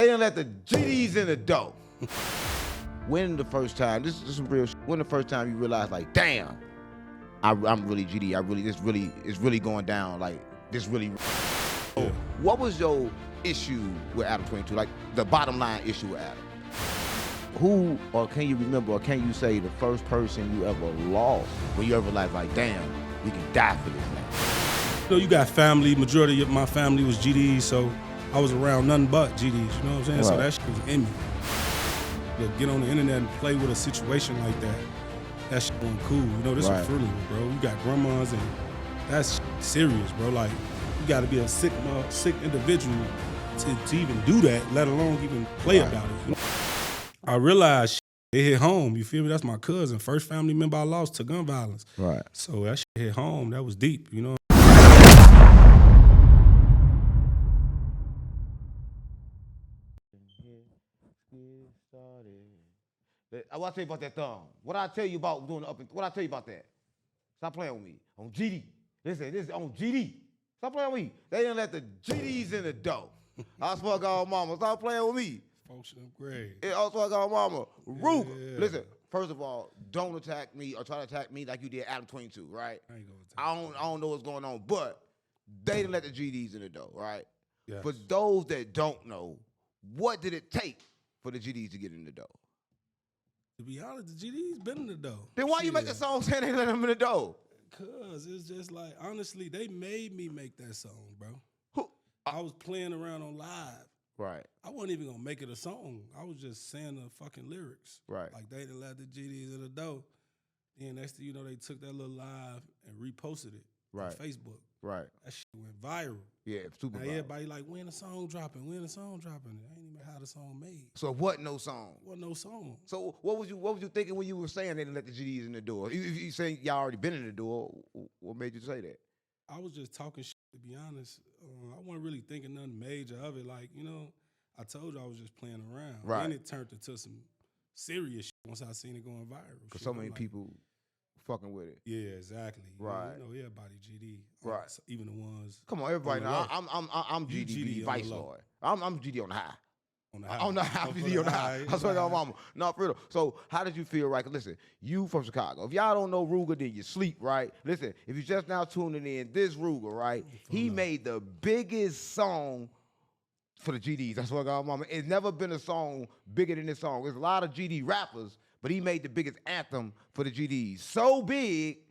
didn't let the GDs in the door. When the first time, this is some real shit. When the first time you realize, like, damn, I'm really GD. It's really going down. Like, this really. Yeah. What was your issue with Adam22? Like, the bottom line issue with Adam? Who, or can you remember, or can you say the first person you ever lost when you ever like, damn, we can die for this now? You know, you got family. Majority of my family was GDs, so I was around nothing but GDs. You know what I'm saying? Right. So that shit was in me. To get on the internet and play with a situation like that shit wasn't cool. You know, this is frugal, bro. You got grandmas, and that's serious, bro. Like, you got to be a sick individual to even do that, let alone even play about it. You know? I realized it hit home. You feel me? That's my cousin, first family member I lost to gun violence. Right. So that shit hit home. That was deep. You know. I want to tell you about that thumb. What I tell you about doing the up? What I tell you about that? Stop playing with me on GD. This is on GD. Stop playing with me. They didn't let the GDs in the door. I swear to God, mama, stop playing with me. Functional grade. I swear to God, mama. Rooga. Yeah. Listen, first of all, don't attack me or try to attack me like you did Adam22, right? I ain't gonna attack I don't know what's going on, but they didn't let the GDs in the door, right? Yes. For those that don't know, what did it take for the GDs to get in the door? To be honest, the GD's been in the door. Then why you make a song saying they let them in the door? Cause it's just like, honestly, they made me make that song, bro. Who? I was playing around on live. Right. I wasn't even gonna make it a song. I was just saying the fucking lyrics. Right. Like, they didn't let the GDs in the door. Then next thing you know, they took that little live and reposted it on Facebook. Right. That shit went viral. Yeah, super Now viral. everybody like, when the song dropping? When the song dropping? I ain't even how the song made. So what? No song. Wasn't no song. So what was you thinking when you were saying they didn't let the GDs in the door? If you saying y'all already been in the door, what made you say that? I was just talking shit, to be honest. I wasn't really thinking nothing major of it. Like, you know, I told you I was just playing around. Right. Then it turned into some serious shit once I seen it going viral. Because so many people fucking with it. Yeah, exactly. Right. You know, everybody GD. Right. Even the ones. Come on, everybody. Now I'm You GD GD Vice on the low. Lord. I'm GD on the high. On the high. On the high, I'm GD on the high. I swear to God, mama. No, for real. So how did you feel, right? 'Cause listen, you from Chicago. If y'all don't know Rooga, then you sleep, right? Listen, if you just now tuning in, this Rooga, right? He made the biggest song for the GDs. That's what God, mama. It's never been a song bigger than this song. There's a lot of GD rappers, but he made the biggest anthem for the GDs. So big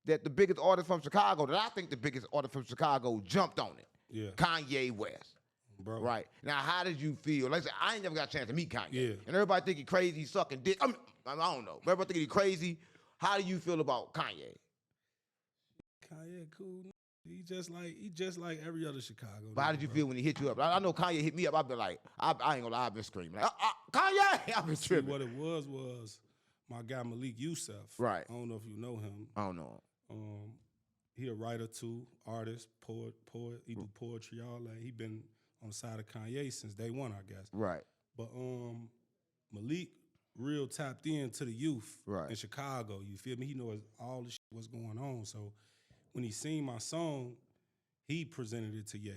that the biggest artist from Chicago, that I think the biggest artist from Chicago jumped on it. Yeah. Kanye West. Bro. Right. Now, how did you feel? Like I said, I ain't never got a chance to meet Kanye. Yeah. And everybody think he crazy, sucking dick. I don't know. But everybody think he crazy. How do you feel about Kanye? Kanye cool. He just like every other Chicago. But how did you feel when he hit you up? I know Kanye hit me up. I've been like, I ain't gonna lie, I've been screaming. Like, Kanye! I've been See, tripping. what it was my guy Malik Youssef. Right. I don't know if you know him. I don't know. He a writer too, artist, poet. He do poetry, all that. He been on the side of Kanye since day one, I guess. Right. But Malik real tapped into the youth in Chicago. You feel me? He knows all the shit what's going on. So when he seen my song, he presented it to Ye.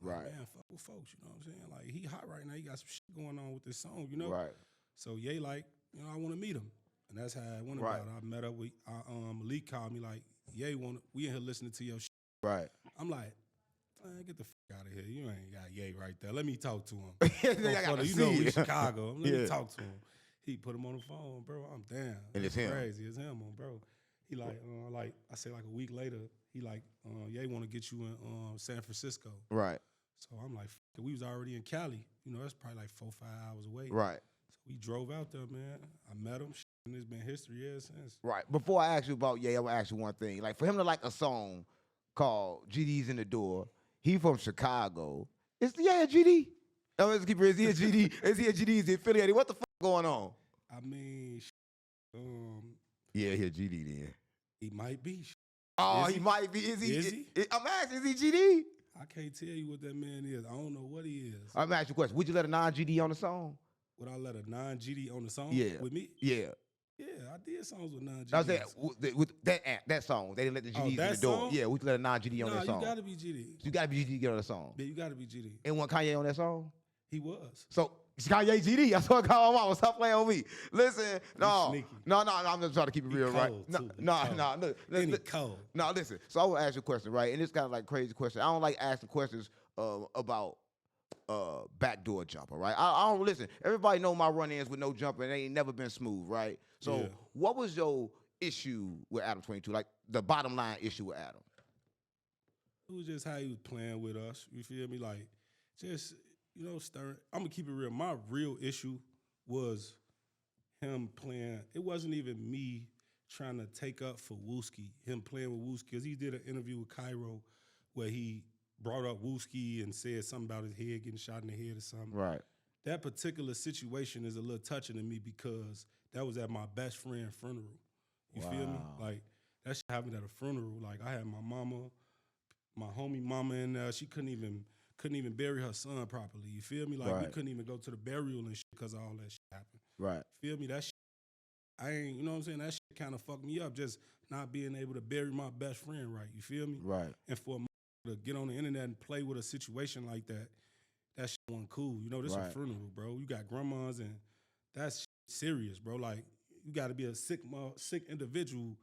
Right. Like, man, fuck with folks, you know what I'm saying? Like, he hot right now. He got some shit going on with this song, you know? Right. So Ye like, you know, I want to meet him. And that's how I went about it. I met up with, Malik called me like, Ye, we in here listening to your shit. Right. I'm like, man, get the fuck out of here. You ain't got Ye right there. Let me talk to him. You know we Chicago. Let me talk to him. He put him on the phone, bro. I'm down. And it's him. Crazy. It's him, bro. He like I say like a week later, he like, Ye want to get you in San Francisco. Right. So I'm like, we was already in Cali. You know, that's probably like 4 or 5 hours away. Right. So we drove out there, man. I met him, and it's been history ever since. Right. Before I ask you about Ye, I want to ask you one thing. Like, for him to like a song called GD's in the Door, he from Chicago. Is Ye a GD? Let's keep it. Is he a GD? Is he a GD? Is he affiliated? What the fuck going on? I mean, yeah, he a GD then. he might be. Oh, he might be. Is he? I'm asking, is he GD? I can't tell you what that man is. I don't know what he is. I'm asking you a question. Would you let a non-GD on the song? Would I let a non-GD on the song with me? Yeah. Yeah, I did songs with non-GDs. I was saying, with that song, they didn't let the GDs in the door. Song? Yeah, we could let a non-GD on that song. You gotta be GD. You gotta be GD to get on the song. Yeah, you gotta be GD. And when Kanye on that song? He was. So Kanye GD. That's what I call my mama. Stop playing on me. Listen, no. I'm just trying to keep it real, right? No, listen. So I will ask you a question, right? And it's kind of like a crazy question. I don't like asking questions about backdoor jumper, right? I don't listen. Everybody know my run-ins with no jumper, and they ain't never been smooth, right? So what was your issue with Adam22? Like the bottom line issue with Adam? It was just how he was playing with us. You feel me? Like, just, stirring. I'm going to keep it real. My real issue was him playing. It wasn't even me trying to take up for Wooski, him playing with Wooski, because he did an interview with Cairo where he brought up Wooski and said something about his head getting shot in the head or something. Right. That particular situation is a little touching to me because that was at my best friend's funeral. You feel me? Like, that shit happened at a funeral. Like, I had my mama, my homie mama in there. She couldn't even bury her son properly. You feel me? Like, we couldn't even go to the burial and shit because all that shit happened. Right. Feel me? That shit, I ain't, you know what I'm saying? That shit kind of fucked me up, just not being able to bury my best friend right. You feel me? Right. And for a to get on the internet and play with a situation like that, that shit wasn't cool. This is a funeral, bro. You got grandmas, and that's serious, bro. Like, you got to be a sick individual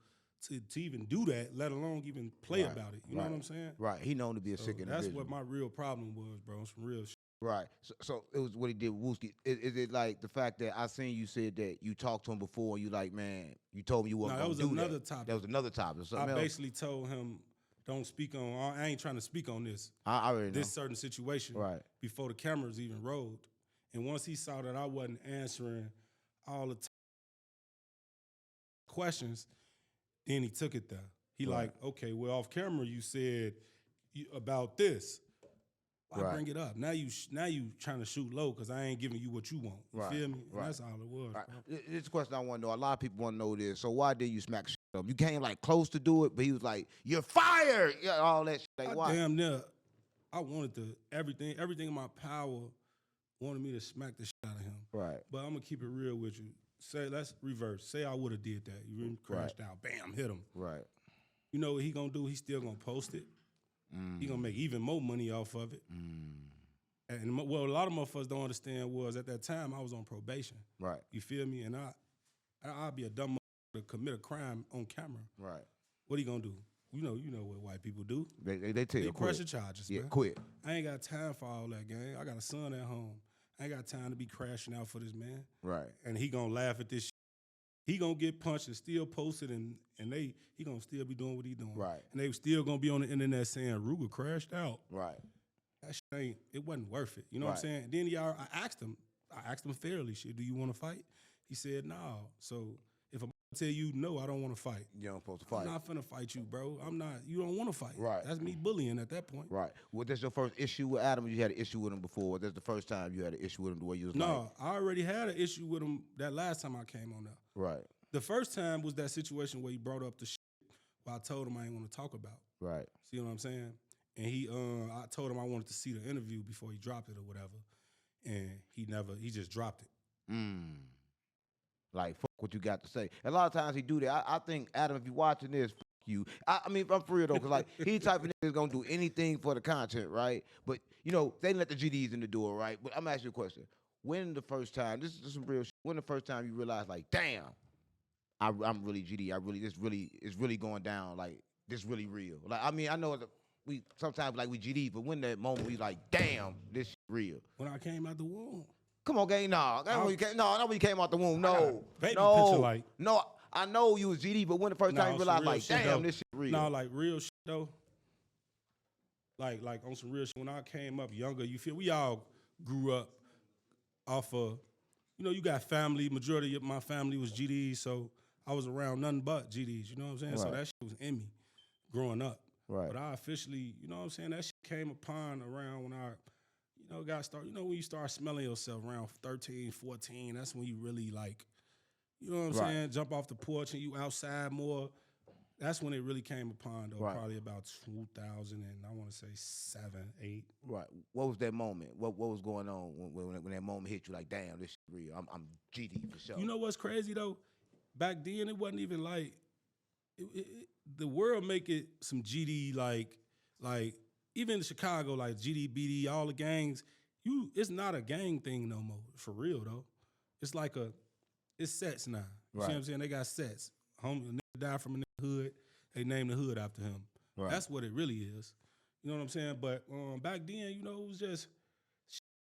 to even do that, let alone even play about it. You know what I'm saying? Right. He known to be a sick individual. That's what my real problem was, bro. Some real shit. Right. So it was what he did with Wooski. Is it like the fact that I seen you said that you talked to him before and you like, man, you told me you wasn't going to do that. That was another topic. That was another topic. I basically told him, don't speak on, I ain't trying to speak on this. I already know. This certain situation before the cameras even rolled. And once he saw that I wasn't answering all the questions, then he took it there. He like, okay, well, off camera you said about this. I bring it up. Now you trying to shoot low because I ain't giving you what you want. You feel me? And that's all it was. This question I want to know. A lot of people want to know this. So why did you smack shit up? You came like close to do it, but he was like, "You're fired." Yeah, all that shit. Like, why? Damn near. I wanted to everything in my power wanted me to smack the shit out of him. Right. But I'm gonna keep it real with you. Say, let's reverse. Say I would have did that. You really crashed out. Bam, hit him. Right. You know what he gonna do? He's still gonna post it. He gonna make even more money off of it. And what a lot of motherfuckers don't understand was at that time I was on probation. Right. You feel me? And I'd be a dumb motherfucker to commit a crime on camera. Right. What he gonna do? You know what white people do. They tell you they pressure charges, man. Quit. I ain't got time for all that, gang. I got a son at home. I ain't got time to be crashing out for this man. Right. And he gonna laugh at this shit. He gonna get punched and still post it, and he gonna still be doing what he doing. Right. And they still gonna be on the internet saying Rooga crashed out. Right. That shit it wasn't worth it. You know what I'm saying? Then I asked him fairly, shit, do you want to fight? He said, no. So if I'm gonna tell you no, I don't want to fight. You don't supposed to fight. I'm not finna fight you, bro. I'm not. You don't want to fight. Right. That's me bullying at that point. Right. Was this your first issue with Adam? You had an issue with him before. That's the first time you had an issue with him the way you was I already had an issue with him that last time I came on there. Right. The first time was that situation where he brought up the shit where I told him I didn't want to talk about. Right. See what I'm saying? And I told him I wanted to see the interview before he dropped it or whatever. And he just dropped it. Like, fuck what you got to say. A lot of times he do that. I think, Adam, if you're watching this, fuck you. I mean, I'm for real though, because like, he type of nigga is going to do anything for the content, right? But, they let the GDs in the door, right? But I'm asking you a question. When the first time, this is some real shit, when the first time you realized, like, damn, I'm really GD. It's really going down. Like, this really real. Like, I mean, I know we sometimes like we GD, but when that moment we like, damn, this shit real. When I came out the womb. Come on, gang. Not when you came out the womb. No. Baby picture like. No, I know you was GD, but when the first time you realized, like, damn, this shit real. No, like real shit though. Like on some real shit. When I came up younger, you feel we all grew up off of, you got family. Majority of my family was GDs, so I was around nothing but GDs. You know what I'm saying? Right. So that shit was in me growing up. Right. But I officially, you know what I'm saying, that shit came upon around when I, got started. When you start smelling yourself around 13, 14, that's when you really like, you know what I'm saying, jump off the porch and you outside more. That's when it really came upon, though, probably about 2000 and I want to say 7, 8. Right. What was that moment? What was going on when that moment hit you like, damn, this shit real. I'm GD for sure. You know what's crazy, though? Back then, it wasn't even like, the world make it some GD, like even in Chicago, like GD, BD, all the gangs, it's not a gang thing no more, for real though. It's like it's sets now. You see what I'm saying? They got sets. A nigga died from a hood, they named the hood after him. Right. That's what it really is. You know what I'm saying? But back then, you know, it was just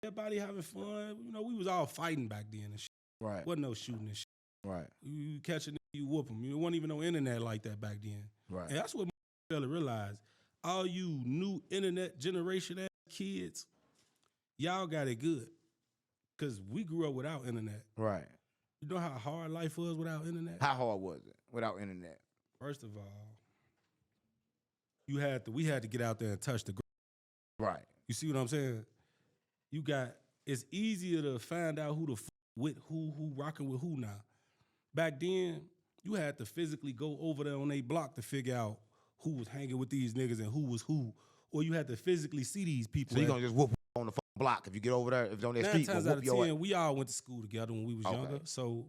everybody having fun. You know, we was all fighting back then and shit. Right. Wasn't no shooting and shit. Right. You catch a nigga, you whoop him. You wasn't even no internet like that back then. Right. And that's what fella realized. All you new internet generation ass kids, y'all got it good. Cause we grew up without internet. Right. You know how hard life was without internet? How hard was it without internet? First of all, we had to get out there and touch the ground. Right. You see what I'm saying? It's easier to find out who with who rocking with who now. Back then, you had to physically go over there on their block to figure out who was hanging with these niggas and who was who. Or you had to physically see these people. So you gonna just whoop on the block if you get over there, if it's on their street. 9 times out of 10, we all went to school together when we was younger. So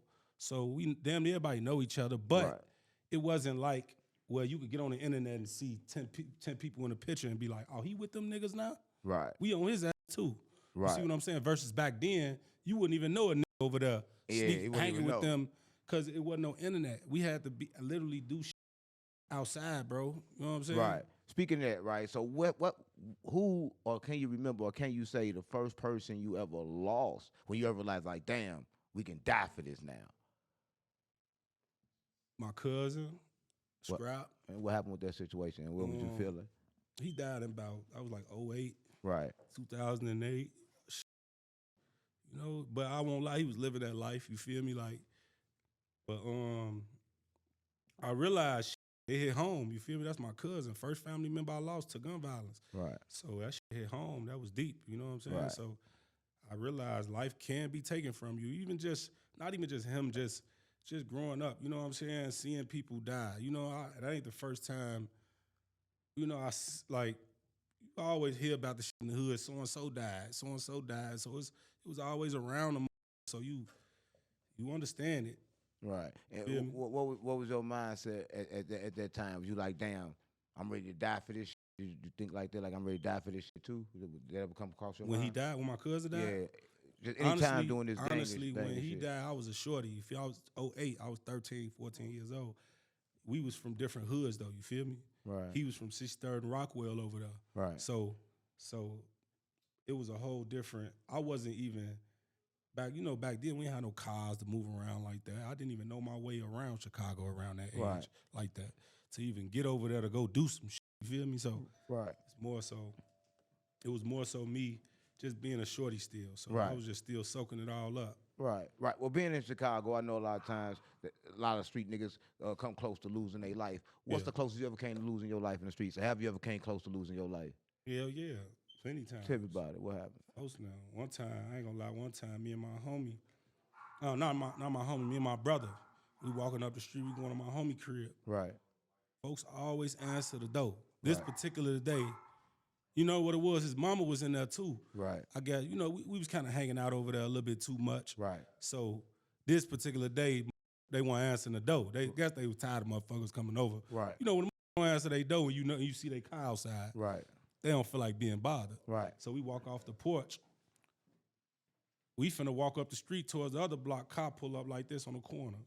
we damn near everybody know each other, but it wasn't like, well, you could get on the internet and see 10 people in a picture and be like, oh, he with them niggas now? Right. We on his ass too. Right. You see what I'm saying? Versus back then, you wouldn't even know a nigga over there hanging with them because it wasn't no internet. We had to literally do shit outside, bro. You know what I'm saying? Right. Speaking of that, right? So who, or can you remember, or can you say the first person you ever lost when you ever realized, like, damn, we can die for this now? My cousin, Scrap. And what happened with that situation? And what was you feeling? He died in I was like 08. Right. 2008. You know, but I won't lie, he was living that life, you feel me? Like, but I realized it hit home, you feel me? That's my cousin. First family member I lost to gun violence. Right. So that shit hit home. That was deep, you know what I'm saying? Right. So I realized life can be taken from you. Even not even just him, just growing up, you know what I'm saying? Seeing people die. You know, that ain't the first time, you know, you always hear about the shit in the hood. So-and-so died, so-and-so died. So it was always around them. So you understand it. Right. And what was your mindset at that time? Was you like, damn, I'm ready to die for this shit? Did you think like that, like I'm ready to die for this shit too? Did that ever come across your mind? When he died, when my cousin died? Yeah. Just any time doing this honestly, when he died, I was a shorty. If I was 08, I was 13, 14 years old. We was from different hoods though, you feel me? Right. He was from 63rd and Rockwell over there. Right. So it was a whole different, I wasn't even, back then we ain't had no cars to move around like that. I didn't even know my way around Chicago around that age like that. To even get over there to go do some shit, you feel me? So it was more so me just being a shorty still. So I was just still soaking it all up. Right. Well, being in Chicago, I know a lot of times that a lot of street niggas come close to losing their life. What's the closest you ever came to losing your life in the streets? Or have you ever came close to losing your life? Hell yeah. Plenty times. Tell me about it. What happened? Close now. One time, I ain't gonna lie, me and my homie, not my homie, me and my brother, we walking up the street, we going to my homie crib. Right. Folks always answer the door. This particular day, you know what it was? His mama was in there too. Right. I guess, you know, we was kind of hanging out over there a little bit too much. Right. So this particular day, they weren't answering the door. They guess they was tired of motherfuckers coming over. Right. You know, when the answer their door and you see they car outside. Right. They don't feel like being bothered. Right. So we walk off the porch. We finna walk up the street towards the other block. Car pull up like this on the corner.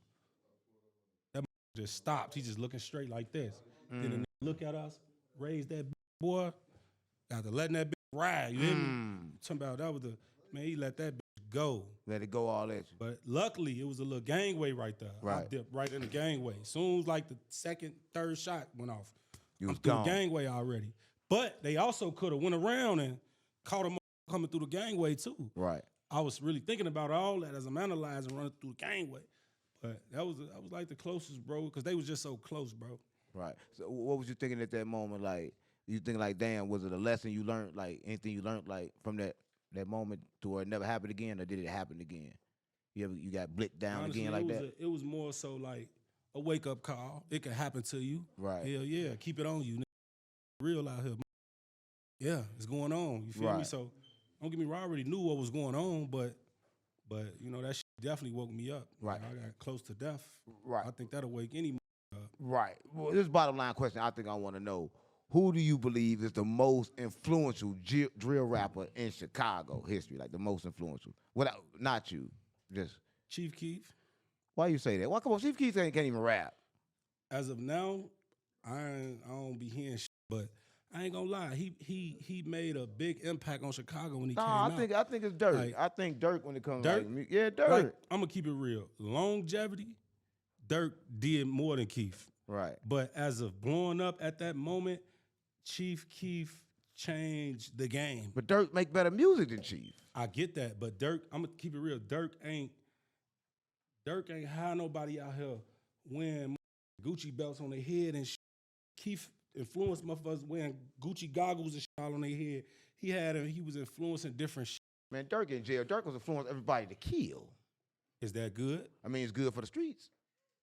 That just stopped. He just looking straight like this. Then the nigga look at us, raise that boy. After letting that bitch ride, you hear me? Talking about that was he let that bitch go. Let it go all at you. But luckily, it was a little gangway right there. Right. I dipped right in the gangway. Soon as like the second, third shot went off, I'm through the gangway already. But they also could have went around and caught him coming through the gangway too. Right. I was really thinking about all that as I'm analyzing running through the gangway. But that was like the closest, bro, because they was just so close, bro. Right. So what was you thinking at that moment? Like, you think like, damn, was it a lesson you learned, like anything you learned like from that moment to where it never happened again, or did it happen again? You got blicked down honestly, again like that? It was more so like a wake-up call. It could happen to you. Right. Hell yeah, keep it on you. Real out here. Yeah, it's going on. You feel me? So don't get me wrong, I already knew what was going on, but you know, that shit definitely woke me up. Right. You know, I got close to death. Right. I think that'll wake any up. Right. Well, this bottom line question I think I want to know. who do you believe is the most influential drill rapper in Chicago history? Like the most influential? Not you, just Chief Keef. Why you say that? Why come on? Chief Keef can't even rap. As of now, I don't be hearing shit, but I ain't gonna lie. He made a big impact on Chicago when he came out. I think it's Durk. Like, I think Durk when it comes Durk? to yeah, Durk. Like, I'm gonna keep it real. Longevity, Durk did more than Keef. Right. But as of blowing up at that moment, Chief Keef changed the game. But Durk make better music than Chief. I get that, but Durk, I'm gonna keep it real. Durk ain't high nobody out here wearing Gucci belts on their head and shit. Keef influenced motherfuckers wearing Gucci goggles and shit all on their head. He was influencing different shit. Man, Durk in jail. Durk was influencing everybody to kill. Is that good? I mean, it's good for the streets.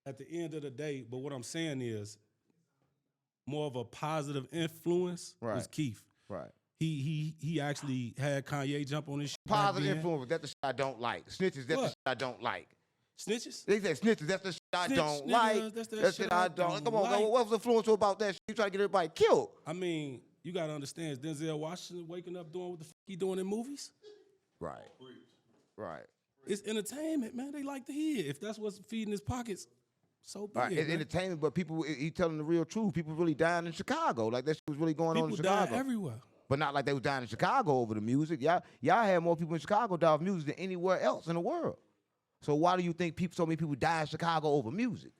At the end of the day, but what I'm saying is more of a positive influence was Keef. Right. He actually had Kanye jump on his shit. Positive influence, that's the shit I don't like. Snitches, that's the shit I don't like. Snitches? They say snitches, that's the shit I don't like. That's the shit I don't Come on, like. what's influential about that shit? You try to get everybody killed. I mean, you gotta understand, is Denzel Washington waking up doing what the fuck he doing in movies? Right. Right. It's entertainment, man. They like to hear. If that's what's feeding his pockets, so be it. It's entertainment, but people, he telling the real truth. People really dying in Chicago. Like that shit was really going on in Chicago. People die everywhere. But not like they was dying in Chicago over the music. Y'all had more people in Chicago die of music than anywhere else in the world. So why do you think so many people die in Chicago over music?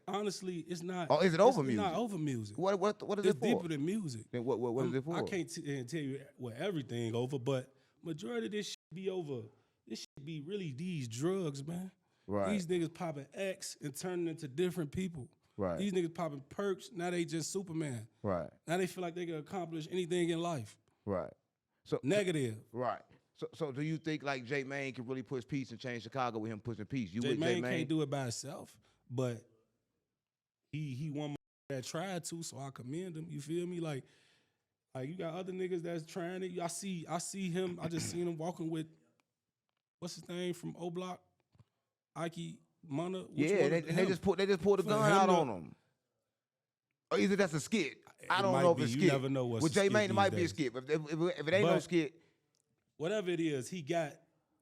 Honestly, it's not. Oh, is it over music? It's not over music. What is it for? It's deeper than music. Then what is it for? I can't tell you what everything over, but majority of this shit be over. This shit be really these drugs, man. Right. These niggas popping X and turning into different people. Right. These niggas popping perks, now they just Superman. Right. Now they feel like they can accomplish anything in life. Right. So negative. Right. So do you think like J Maine can really push peace and change Chicago with him pushing peace? J Maine can't do it by himself, but he one that tried to, so I commend him. You feel me? Like you got other niggas that's trying it. I see him. I just seen him walking with what's his name from O Block, Ike Mana. Yeah, they just pulled a gun out on him. Or either that's a skit. I don't know if it's a skit. You never know what's with J Maine, it might be a skit. But if it ain't no skit, whatever it is, he got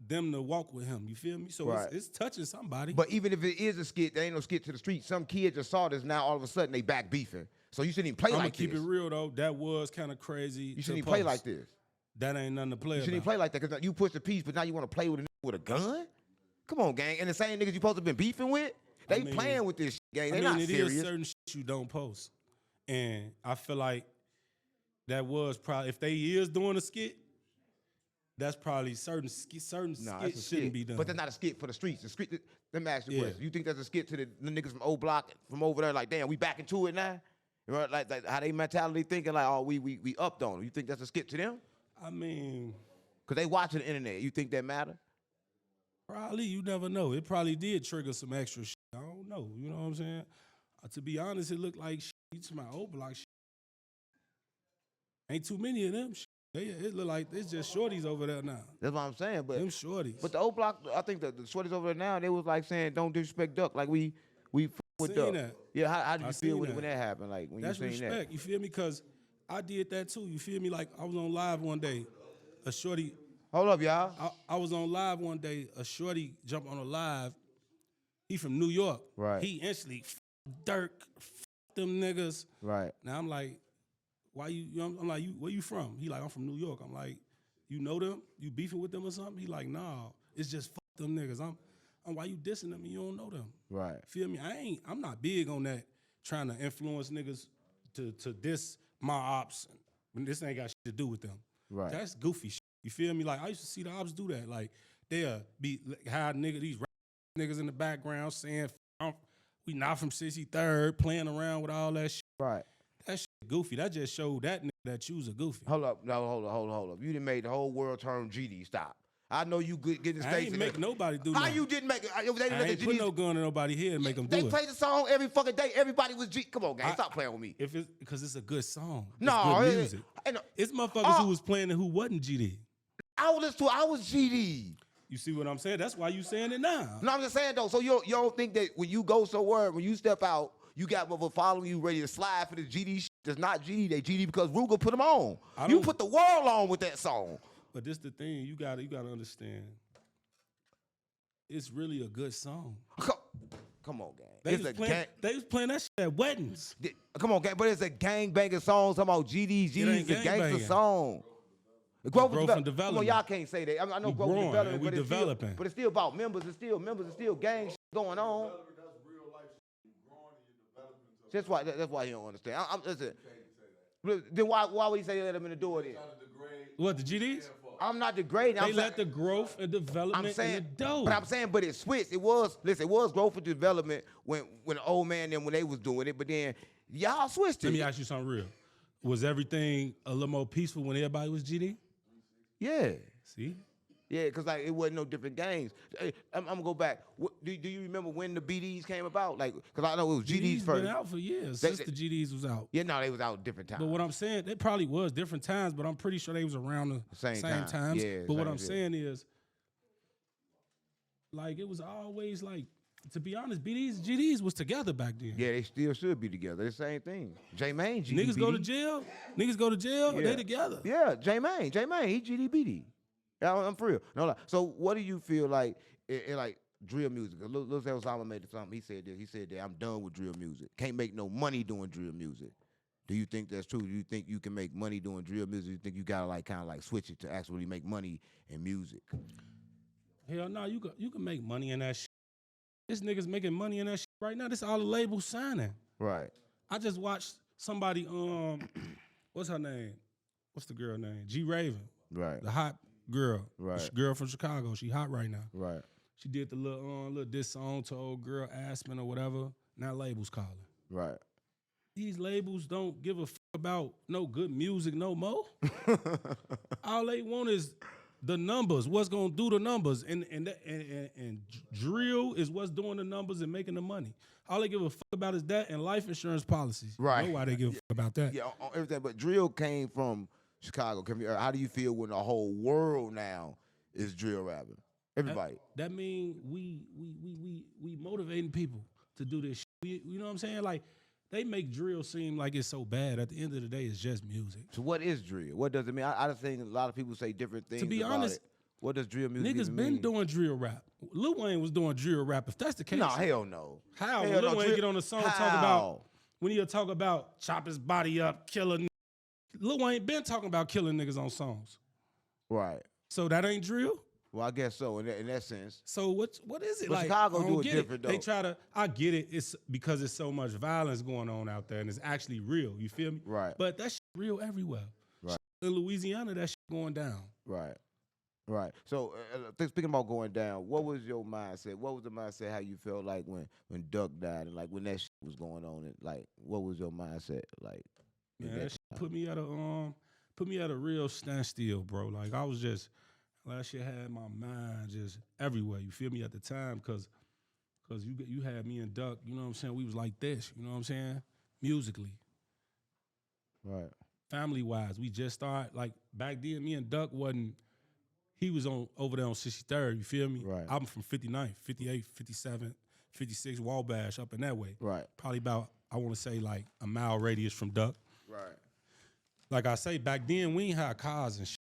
them to walk with him. You feel me? So it's touching somebody. But even if it is a skit, there ain't no skit to the street. Some kid just saw this. Now all of a sudden they back beefing. So you shouldn't even play like this. I'm gonna keep it real though. That was kind of crazy. You shouldn't even play like this. That ain't nothing to play about. You shouldn't even play like that because you push the peace, but now you want to play with a gun? Come on, gang. And the same niggas you supposed to been beefing with, they playing with this shit, gang. They not serious. It is certain shit you don't post. And I feel like that was probably, if they is doing a skit, that's probably certain skits shouldn't be done. But that's not a skit for the streets. The skit, let me ask you a question. You think that's a skit to the niggas from O Block from over there, like, damn, we back into it now? You know, like how they mentality thinking, like, oh, we upped on them. You think that's a skit to them? I mean, because they watching the internet. You think that matter? Probably. You never know. It probably did trigger some extra shit. I don't know. You know what I'm saying? To be honest, it looked like shit. You to my O Block shit. Ain't too many of them shit. It look like it's just shorties over there now. That's what I'm saying. But them shorties. But the O Block, I think the shorties over there now, they was like saying, don't disrespect Duck. Like we with Duck. That. Yeah, how did you feel when that happened? Like when that's you seen respect. that? You feel me? Because I did that too. You feel me? Like I was on live one day. A shorty. Hold up, y'all. I was on live one day. A shorty jumped on a live. He from New York. Right. He instantly Durk, them niggas. Right. Now I'm like, why you? I'm like, where you from? He like, I'm from New York. I'm like, you know them? You beefing with them or something? He like, nah, it's just them niggas. I'm why you dissing them and you don't know them? Right. Feel me? I'm not big on that trying to influence niggas to diss my ops when this ain't got shit to do with them. Right. That's goofy shit. You feel me? Like I used to see the ops do that. Like they'll be hide these niggas in the background saying we not from 63rd, playing around with all that shit. Right. That shit goofy. That just showed that nigga that you's a goofy. Hold up. You done made the whole world turn GD. Stop. I know you get in the States. I ain't make nobody do How nothing. you didn't make it? I ain't put no gun in nobody's head and make them do it. They play the song every fucking day. Everybody was G. Come on, gang. Stop playing with me. Because it's a good song. It's no, good music. It's motherfuckers who was playing and who wasn't GD. I was GD. You see what I'm saying? That's why you saying it now. No, I'm just saying though. So you don't think that when you go somewhere, when you step out, you got motherfuckers following you ready to slide for the GD shit? that's not GD. They GD because Rooga put them on. I You don't- put the world on with that song. But this the thing, you gotta understand. It's really a good song. Come on, gang. They was playing that shit at weddings. Come on, gang. But it's a gang banging song. Talking about GD's ain't a gangster gang-banging. song. Growth and Come on, development. y'all can't say that. I know We growth and growing, development, and we but it's developing. still, but it's still about members. It's still gang shit going on. That's why you don't understand. Listen. Then why would you say let them in the door then? What, the GDs? I'm not degrading. They let the growth and development in the dough. But I'm saying, but it switched. It was growth and development when the old man them when they was doing it, but then y'all switched it. Let me ask you something real. Was everything a little more peaceful when everybody was GD? Yeah. See? Yeah, because like it wasn't no different gangs. Hey, I'm gonna go back. Do you remember when the BDs came about? Like, because I know it was GDs first. Been out for years since the GDs was out. Yeah, no, they was out different times. But what I'm saying, they probably was different times, but I'm pretty sure they was around the same times. Yeah, but what I'm saying is, like, it was always like, to be honest, BDs and GDs was together back then. Yeah, they still should be together. The same thing. Maine, GD. Niggas go to jail. Niggas go to jail. Yeah. They together. Yeah, Maine, he GD BD. Yeah, I'm for real. No lie. So what do you feel like in like drill music? Lil Osama made something. He said that I'm done with drill music. Can't make no money doing drill music. Do you think that's true? Do you think you can make money doing drill music? Do you think you gotta like kind of like switch it to actually make money in music? Hell no, you can make money in that shit. This nigga's making money in that shit right now. This all the labels signing. Right. I just watched somebody, what's her name? What's the girl name? G Raven. Right. The hot girl. Right. The girl from Chicago. She hot right now. Right. She did the little diss song to old girl Aspen or whatever. Now labels calling. Right. These labels don't give a fuck about no good music no more. All they want is the numbers. What's gonna do the numbers? And drill is what's doing the numbers and making the money. All they give a fuck about is that and life insurance policies. Right. You know why they give a fuck about that? Yeah, on everything. But drill came from Chicago. How do you feel when the whole world now is drill rapping? Everybody. That mean we motivating people to do this shit. You know what I'm saying? Like, they make drill seem like it's so bad. At the end of the day, it's just music. So what is drill? What does it mean? I just think a lot of people say different things. To be about honest, it. What does drill music niggas even been mean? doing drill rap. Lil Wayne was doing drill rap. If that's the case, No, hell no. How? Hell Lil no. Wayne get on the song talk about when he'll talk about chop his body up, kill a nigga. Lil Wayne been talking about killing niggas on songs. Right. So that ain't drill? Well, I guess so in that sense. So what is it? But like, Chicago I don't do it get different, though. They try to, I get it. It's because there's so much violence going on out there and it's actually real. You feel me? Right. But that shit real everywhere. Right. In Louisiana, that shit going down. Right. Right. So speaking about going down, what was your mindset? What was the mindset? How you felt like when Durk died and like when that shit was going on? And like, what was your mindset like? Man, that shit put me at a real standstill, bro. Like I was just, that shit had my mind just everywhere. You feel me at the time, cause you had me and Durk. You know what I'm saying? We was like this. You know what I'm saying? Musically. Right. Family wise, we just started like back then. Me and Durk wasn't. He was over there on 63rd, you feel me? Right. I'm from 59th, 58, 57, 56, Wabash, up in that way. Right. Probably about, I want to say like a mile radius from Durk. Right. Like I say, back then, we ain't had cars and shit.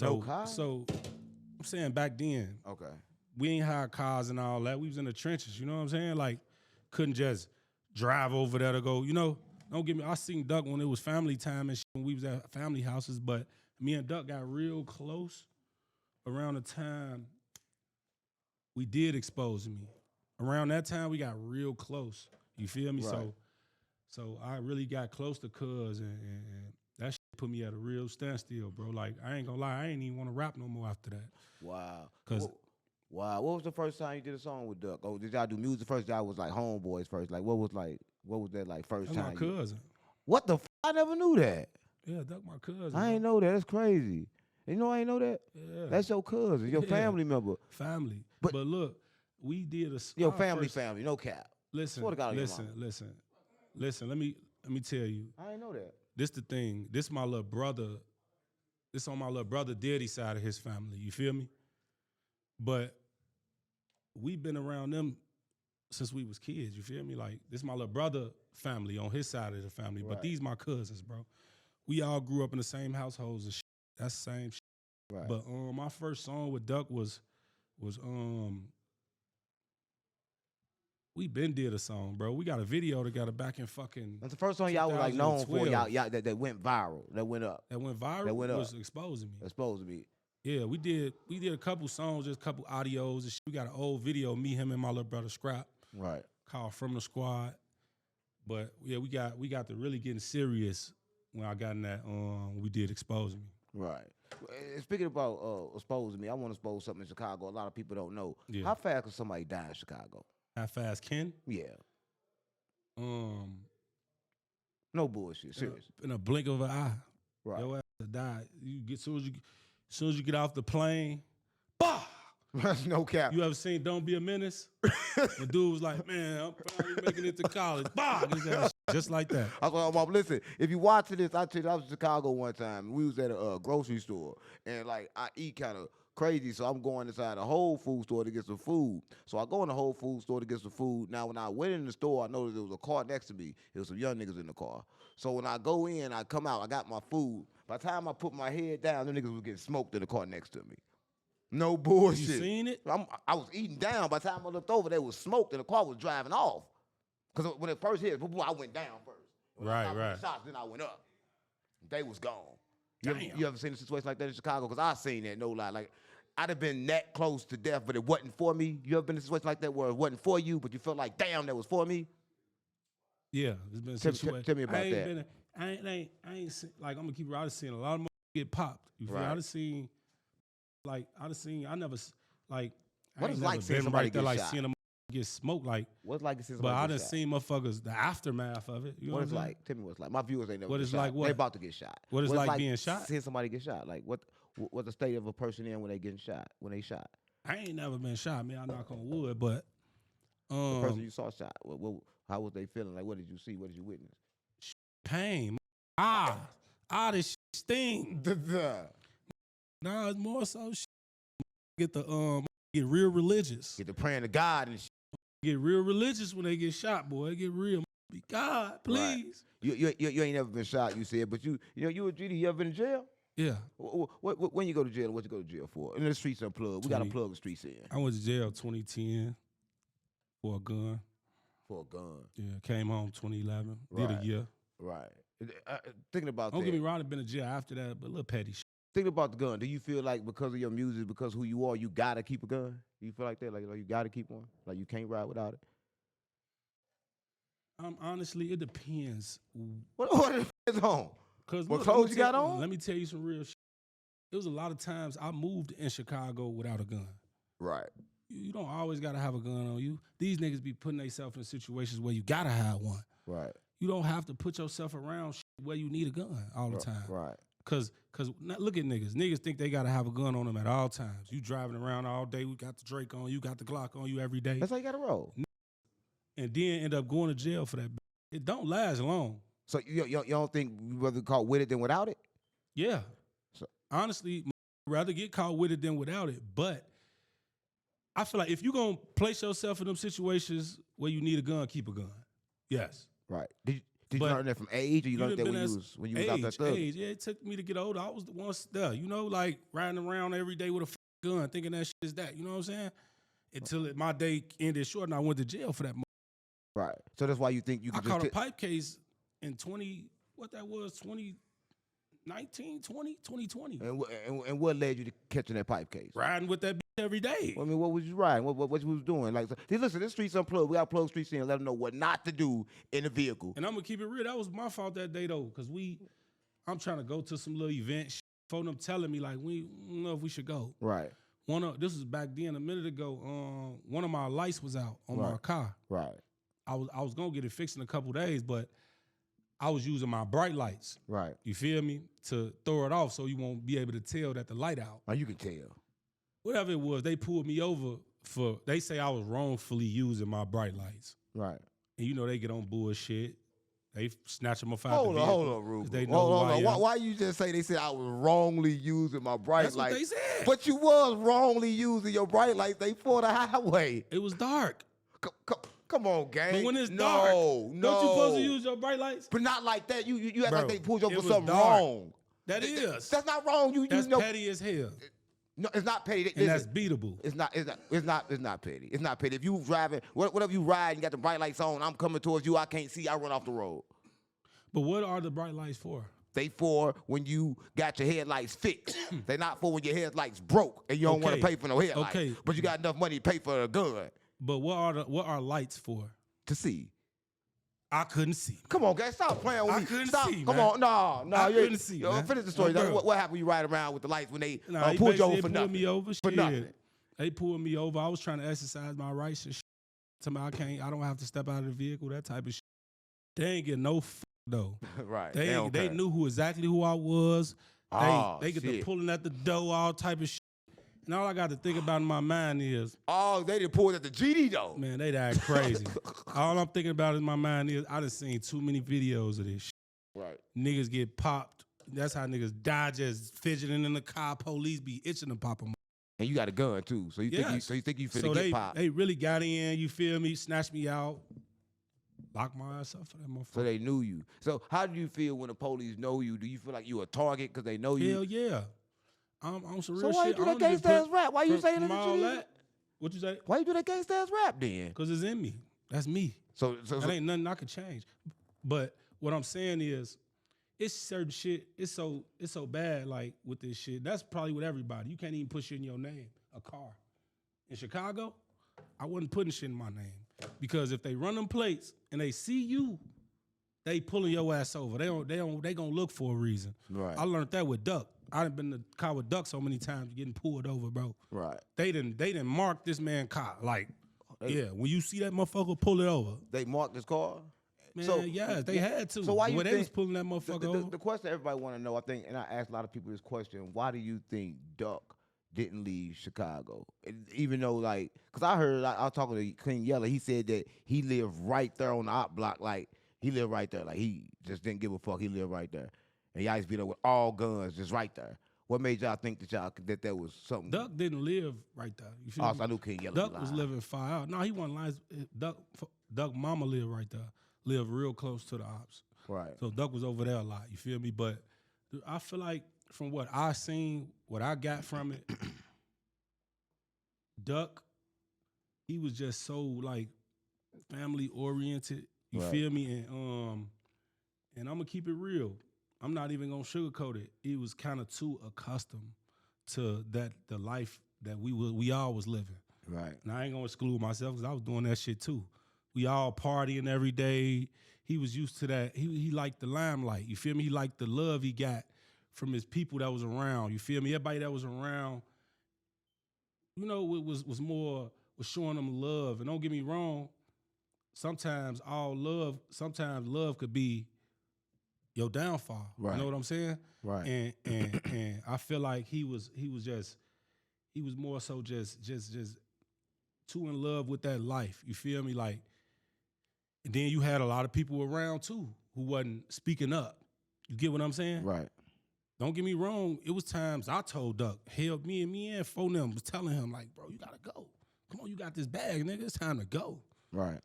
No cars? So, I'm saying back then, Okay. we ain't had cars and all that. We was in the trenches, you know what I'm saying? Like, couldn't just drive over there to go, you know? Don't get me, I seen Durk when it was family time and shit, when we was at family houses, but me and Durk got real close around the time we did Expose Me. Around that time, we got real close. You feel me? Right. So I really got close to Cuz, and that shit put me at a real standstill, bro. Like, I ain't gonna lie, I ain't even want to rap no more after that. Wow. 'Cause wow. What was the first time you did a song with Durk? Oh, did y'all do music first? Y'all was like homeboys first. Like, what was that like first That's time? my cousin. What the? I never knew that. Yeah, Durk my cousin. I ain't know that. That's crazy. You know I ain't know that? Yeah. That's your cousin, your family member. Family. But look, we did your family, no cap. Listen, Swear to God on your listen. Let me tell you. I ain't know that. This the thing. This my little brother. This on my little brother daddy side of his family. You feel me? But we been around them since we was kids. You feel me? Like this, my little brother family on his side of the family, but these my cousins, bro. We all grew up in the same households and shit. That's the same shit. Right. But my first song with Duck was we been did a song, bro. We got a video together back in fucking. That's the first song y'all was like known for. Y'all that went viral. That went up. That went viral. That went up. Was Exposing Me. Exposing Me. Yeah, we did a couple songs, just a couple audios and shit. We got an old video, me, him, and my little brother Scrap. Right. Called From the Squad. But yeah, we got to really getting serious when I got in that. We did Exposing Me. Right. Speaking about Exposing Me, I want to expose something in Chicago. A lot of people don't know. Yeah. How fast can somebody die in Chicago? How fast can? Yeah. No bullshit. Serious. In a blink of an eye. Right. Your ass to die. You get soon as you get off the plane, bah! That's no cap. You ever seen Don't Be a Menace? The dude was like, man, I'm finally making it to college. Bah! Just like that. I was like, listen, if you watching this, I tell you, I was in Chicago one time. We was at a grocery store, and like I eat kind of crazy, so I'm going inside a Whole Food store to get some food. So I go in the Whole Food store to get some food. Now, when I went in the store, I noticed there was a car next to me. There was some young niggas in the car. So when I go in, I come out, I got my food. By the time I put my head down, them niggas was getting smoked in the car next to me. No bullshit. You seen it? I was eating down. By the time I looked over, they was smoked and the car was driving off. Because when it first hit, I went down first. When I stopped the shots, then I went up. They was gone. You ever seen a situation like that in Chicago? Because I seen that, no lie. Like, I'd have been that close to death, but it wasn't for me. You ever been in a situation like that where it wasn't for you, but you felt like, damn, that was for me? Yeah, there's been a situation. Tell me about that. I ain't seen, like, I'm gonna keep it real. I done seen a lot of them get popped. You feel? Right. I done seen, I never, like, what is like seeing somebody right there, get like shot? seeing them get smoked, like. What's like seeing But somebody I get done shot? seen motherfuckers, the aftermath of it. You know What what it's I'm saying? like? Tell me what it's like. My viewers ain't never What been it's shot. like what? They about to get shot. What it's like being shot? Seeing somebody get shot. Like, what the state of a person in when they getting shot, when they shot? I ain't never been shot, man. I knock on wood, but The person you saw shot, how was they feeling? Like, what did you see? What did you witness? pain. This shit sting. Nah, it's more so shit. Get real religious. Get to praying to God and shit. Get real religious when they get shot, boy. Get real. Be God, please. Right. You ain't never been shot, you said, but you a GD, you ever been in jail? Yeah. When you go to jail, what you go to jail for? And the streets unplugged. We got to plug the streets in. I went to jail 2010 for a gun. For a gun. Yeah, came home 2011. Right. Did a year. Right. Thinking about Don't that. get me wrong, I've been in jail after that, but a little petty shit. Thinking about the gun, do you feel like because of your music, because who you are, you got to keep a gun? Do you feel like that? Like you got to keep one? Like you can't ride without it? Honestly, it depends. What it depends on? What look, clothes you got on? Let me tell you some real shit. It was a lot of times I moved in Chicago without a gun. Right. You don't always got to have a gun on you. These niggas be putting themselves in situations where you got to have one. Right. You don't have to put yourself around shit where you need a gun all the time. Right. Cause look at niggas. Niggas think they gotta have a gun on them at all times. You driving around all day, we got the Drake on you, got the Glock on you every day. That's how you gotta roll. And then end up going to jail for that. It don't last long. So you don't think you rather caught with it than without it? Yeah. So, honestly, I'd rather get caught with it than without it. But I feel like if you gonna place yourself in them situations where you need a gun, keep a gun. Yes. Right. Did you learn that from age, or you learned that when you was out that thug? Age, yeah, it took me to get older. I was the one there, like riding around every day with a gun, thinking that shit is that. You know what I'm saying? Until my day ended short, and I went to jail for that. Right. So that's why you think you could I caught a pipe case in 2019, 2020. And what led you to catching that pipe case? Riding with that bitch every day. I mean, what was you riding? What you was doing? Like, listen, this streets unplugged. We got to plug streets in and let them know what not to do in the vehicle. And I'm going to keep it real. That was my fault that day, though, because I'm trying to go to some little event. Phone them telling me, like, we don't know if we should go. Right. This was back then, a minute ago, one of my lights was out on my car. Right. I was going to get it fixed in a couple days, but I was using my bright lights. Right. You feel me? To throw it off so you won't be able to tell that the light out. Oh, you can tell. Whatever it was, they pulled me over they say I was wrongfully using my bright lights. Right. And they get on bullshit. They snatch them off out Hold the on, vehicle. Rooga. They know Hold on. Why you just say they said I was wrongly using my bright That's lights? what they said. But you was wrongly using your bright lights. They for the highway. It was dark. Come Come on, gang. But when it's dark, don't you supposed to use your bright lights? But not like that. You act like they pulled you over for something dark. wrong. That's not wrong. That's petty as hell. No, it's not petty. And that's beatable. It's not petty. It's not petty. If you driving, whatever you ride, and you got the bright lights on, I'm coming towards you, I can't see, I run off the road. But what are the bright lights for? They for when you got your headlights fixed. They're not for when your headlights broke and you don't want to pay for no headlights. Okay. But you got enough money to pay for a gun. But what are lights for? To see. I couldn't see. Come on, guys, stop playing with me. I couldn't see, Come man. on, no. I couldn't see, man. Finish the story. What happened when you ride around with the lights when they pulled you over for nothing? Me over. For nothing. They pulled me over. I was trying to exercise my rights and shit. Tell me I don't have to step out of the vehicle, that type of shit. They ain't get no though. Right. They knew exactly who I was. They get to pulling at the door, all type of shit. And all I got to think about in my mind is, they done pulled at the GD though. Man, they that crazy. All I'm thinking about in my mind is I done seen too many videos of this shit. Right. Niggas get popped. That's how niggas die just fidgeting in the car. Police be itching to pop them. And you got a gun too, so you think you finna get popped. They really got in, you feel me, snatched me out, locked my ass up for that motherfucker. So they knew you. So how do you feel when the police know you? Do you feel like you a target because they know you? Hell yeah. I'm some real shit. So why you do that gangsta ass rap? Why you saying that? What you say? Why you do that gangsta ass rap then? Because it's in me. That's me. So that ain't nothing I could change. But what I'm saying is, it's certain shit. It's so bad. Like with this shit, that's probably with everybody. You can't even put shit in your name. A car in Chicago, I wasn't putting shit in my name because if they run them plates and they see you, they pulling your ass over. They gonna look for a reason. Right. I learned that with Duck. I done been in the car with Duck so many times getting pulled over, bro. Right. They didn't mark this man car. Like, when you see that motherfucker, pull it over. They marked his car? Man, they had to. So why you think they was pulling that motherfucker over? The question everybody want to know, I think, and I asked a lot of people this question, why do you think Duck didn't leave Chicago? Even though, like, because I was talking to King Yella, he said that he lived right there on the op block, like, he lived right there. Like, he just didn't give a fuck. He lived right there. And y'all used to be there with all guns just right there. What made y'all think that was something? Duck didn't live right there. You feel me? So I knew King Yella. Duck was living far out. No, he wasn't lying. Duck mama lived right there. Lived real close to the ops. Right. So Duck was over there a lot. You feel me? But I feel like from what I seen, what I got from it, Duck, he was just so like family oriented. You feel me? And I'm gonna keep it real. I'm not even gonna sugarcoat it. He was kind of too accustomed to the life that we all was living. Right. And I ain't gonna exclude myself because I was doing that shit too. We all partying every day. He was used to that. He liked the limelight. You feel me? He liked the love he got from his people that was around. You feel me? Everybody that was around, you know, was showing them love. And don't get me wrong, sometimes love could be your downfall. Right. You know what I'm saying? Right. And I feel like he was more so just too in love with that life. You feel me? Like, and then you had a lot of people around too who wasn't speaking up. You get what I'm saying? Right. Don't get me wrong. It was times I told Duck, hell, me and Phonem was telling him, like, bro, you gotta go. Come on, you got this bag, nigga. It's time to go. Right.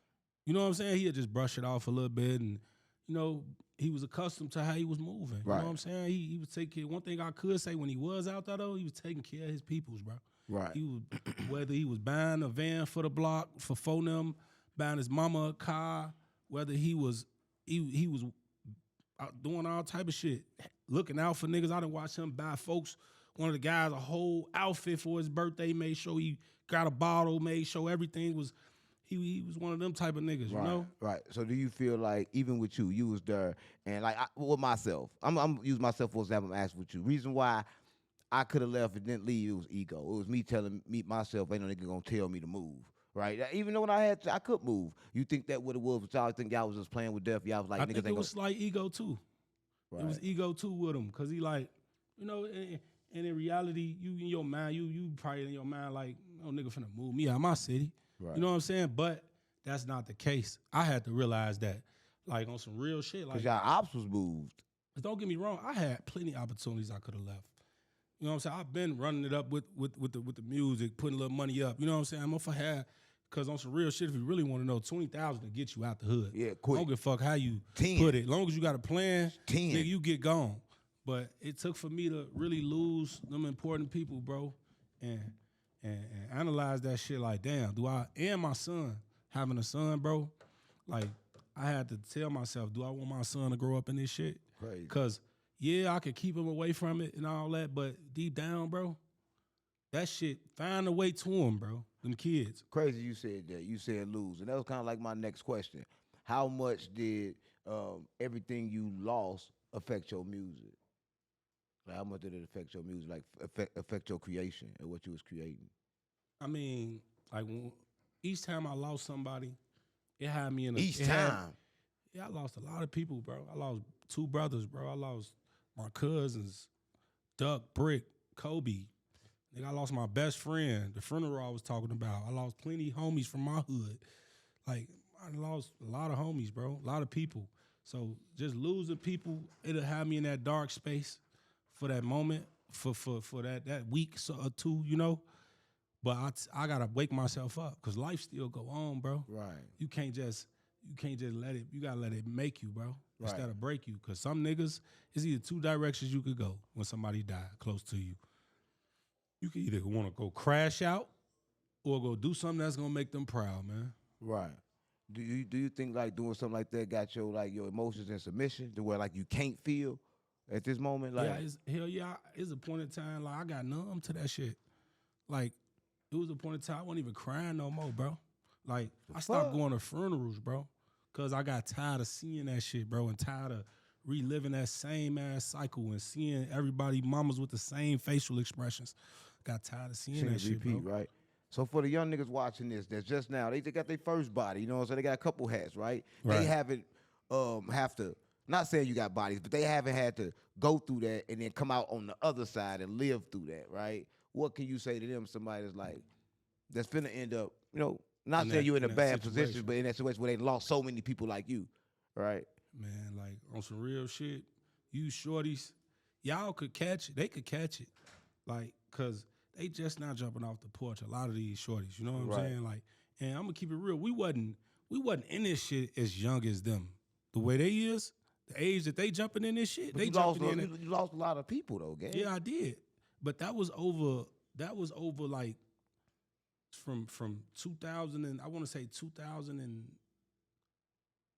You know what I'm saying? He'd just brush it off a little bit, and you know, he was accustomed to how he was moving. Right. You know what I'm saying? He was taking care. One thing I could say when he was out there though, he was taking care of his peoples, bro. Right. He was, whether he was buying a van for the block for Phonem, buying his mama a car, whether he was out doing all type of shit, looking out for niggas. I done watched him buy folks, one of the guys, a whole outfit for his birthday, made sure he got a bottle, made sure everything was, he was one of them type of niggas, right, you know? Right. So do you feel like, even with you was there, and like with myself, I'm using myself for example, I'm asking with you. Reason why I could have left and didn't leave, it was ego. It was me telling myself, ain't no nigga gonna tell me to move. Right? Even though when I could move. You think that what it was, but y'all think y'all was just playing with death? Y'all was like, I niggas think ain't it was like ego too. Right. It was ego too with him, cause he like, you know, and in reality, you in your mind, you probably in your mind like, no nigga finna move me out of my city. Right. You know what I'm saying? But that's not the case. I had to realize that, like on some real shit. Like, cause y'all ops was moved. Don't get me wrong, I had plenty of opportunities I could have left. You know what I'm saying? I've been running it up with the music, putting a little money up. You know what I'm saying? If I had Cause on some real shit, if you really want to know, 20,000 to get you out the hood. Yeah, quick. Don't give a fuck how you 10. put it. Long as you got a plan, 10. nigga, you get gone. But it took for me to really lose them important people, bro, and analyze that shit like, damn, and my son, having a son, bro, like, I had to tell myself, do I want my son to grow up in this shit? Crazy. Cause, yeah, I could keep him away from it and all that, but deep down, bro, that shit, find a way to him, bro, them kids. Crazy you said that. You said lose. And that was kind of like my next question. How much did everything you lost affect your music? Like, how much did it affect your music? Like, affect your creation and what you was creating? I mean, like, each time I lost somebody, it had me in a... Each time? I lost a lot of people, bro. I lost 2 brothers, bro. I lost my cousins, Duck, Brick, Kobe. Nigga, I lost my best friend, the funeral I was talking about. I lost plenty of homies from my hood. Like, I lost a lot of homies, bro, a lot of people. So just losing people, it'll have me in that dark space for that moment, for that week or two, you know? But I gotta wake myself up, because life still go on, bro. Right. You can't just let it, you gotta let it make you, bro, right. instead of break you. Because some niggas, it's either 2 directions you could go when somebody died close to you. You can either want to go crash out or go do something that's gonna make them proud, man. Right. Do you think like doing something like that got your emotions in submission to where like you can't feel at this moment? Like, yeah, it's a point in time like I got numb to that shit. Like, it was a point in time I wasn't even crying no more, bro. Like, I stopped going to funerals, bro, because I got tired of seeing that shit, bro, and tired of reliving that same ass cycle and seeing everybody mamas with the same facial expressions. Got tired of seeing that shit, repeat, bro. Right? So for the young niggas watching this, that's just now, they got their first body, you know what I'm saying? They got a couple hats, right? They haven't have to, not saying you got bodies, but they haven't had to go through that and then come out on the other side and live through that, right? What can you say to them, somebody that's finna end up, you know, not saying you're in a bad position, but in that situation where they lost so many people like you, right? Man, like, on some real shit, you shorties, y'all could catch it. They could catch it. Like, because they just not jumping off the porch, a lot of these shorties, you know what I'm saying? Like, and I'm going to keep it real. We wasn't in this shit as young as them. The way they is, the age that they jumping in this shit, but they jumping in it. You lost a lot of people, though, gang. Yeah, I did. But that was over like, from 2000 and, I want to say 2000 and,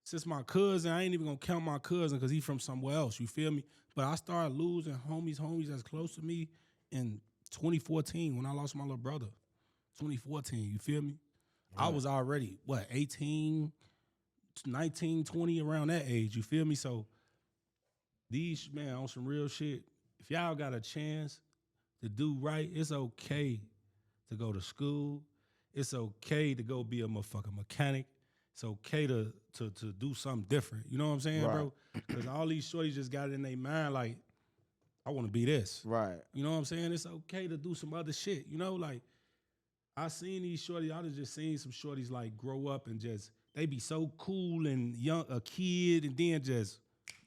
since my cousin, I ain't even gonna count my cousin because he from somewhere else, you feel me? But I started losing homies that's close to me in 2014 when I lost my little brother. 2014, you feel me? Right. I was already, 18, 19, 20, around that age, you feel me? So these, man, on some real shit, if y'all got a chance to do right, it's okay to go to school. It's okay to go be a motherfucking mechanic. It's okay to do something different. You know what I'm saying, bro? Because all these shorties just got it in their mind like, I want to be this. Right. You know what I'm saying? It's okay to do some other shit. You know, like, I seen these shorties, I done just seen some shorties like grow up and just, they be so cool and young, a kid, and then just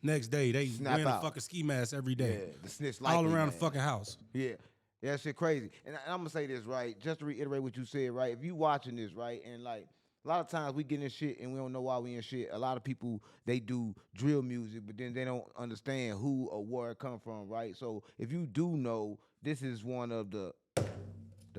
next day, they wearing a fucking ski mask every day. Yeah, the snitch all around the fucking house. Yeah. Yeah, that shit crazy. And I'm going to say this, right, just to reiterate what you said, right, if you watching this, right, and like, a lot of times we get in shit and we don't know why we in shit. A lot of people, they do drill music, but then they don't understand who or where it come from, right? So if you do know, this is one of the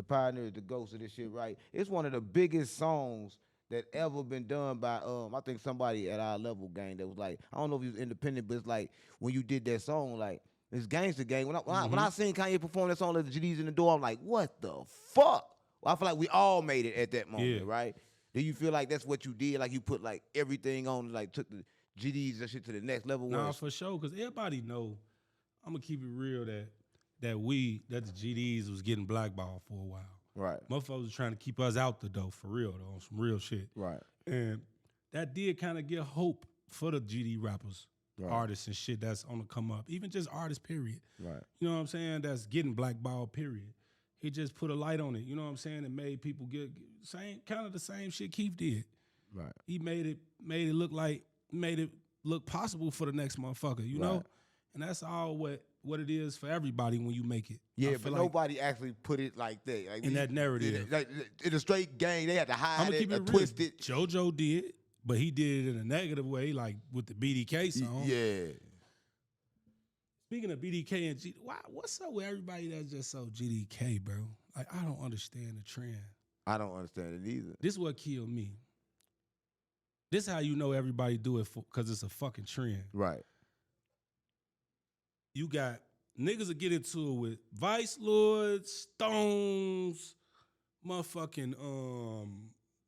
pioneers, the ghosts of this shit, right? It's one of the biggest songs that ever been done by, I think somebody at our level gang that was like, I don't know if he was independent, but it's like, when you did that song, like, it's Gangsta Gang. When I seen Kanye perform that song, like the GDs in the door, I'm like, what the fuck? Well, I feel like we all made it at that moment, right? Do you feel like that's what you did? Like you put like everything on, like took the GDs and shit to the next level? Nah, for sure, because everybody know, I'm going to keep it real that the GDs was getting blackballed for a while. Right. Motherfuckers was trying to keep us out the door, for real, though, on some real shit. Right. And that did kind of give hope for the GD rappers, artists and shit that's on the come up. Even just artists, period. Right. You know what I'm saying? That's getting blackballed, period. He just put a light on it, you know what I'm saying, and made people get kind of the same shit Keith did. Right. He made it look possible for the next motherfucker, you know? And that's all what what it is for everybody when you make it. Yeah, but nobody actually put it like that. Like in that narrative. In a straight game, they had to hide it or real. twist it. JoJo did, but he did it in a negative way, like with the BDK song. Yeah. Speaking of BDK and G, what's up with everybody that's just so GDK, bro? Like, I don't understand the trend. I don't understand it either. This is what killed me. This is how you know everybody do it because it's a fucking trend. Right. You got niggas that get into it with Vice Lords, Stones, motherfucking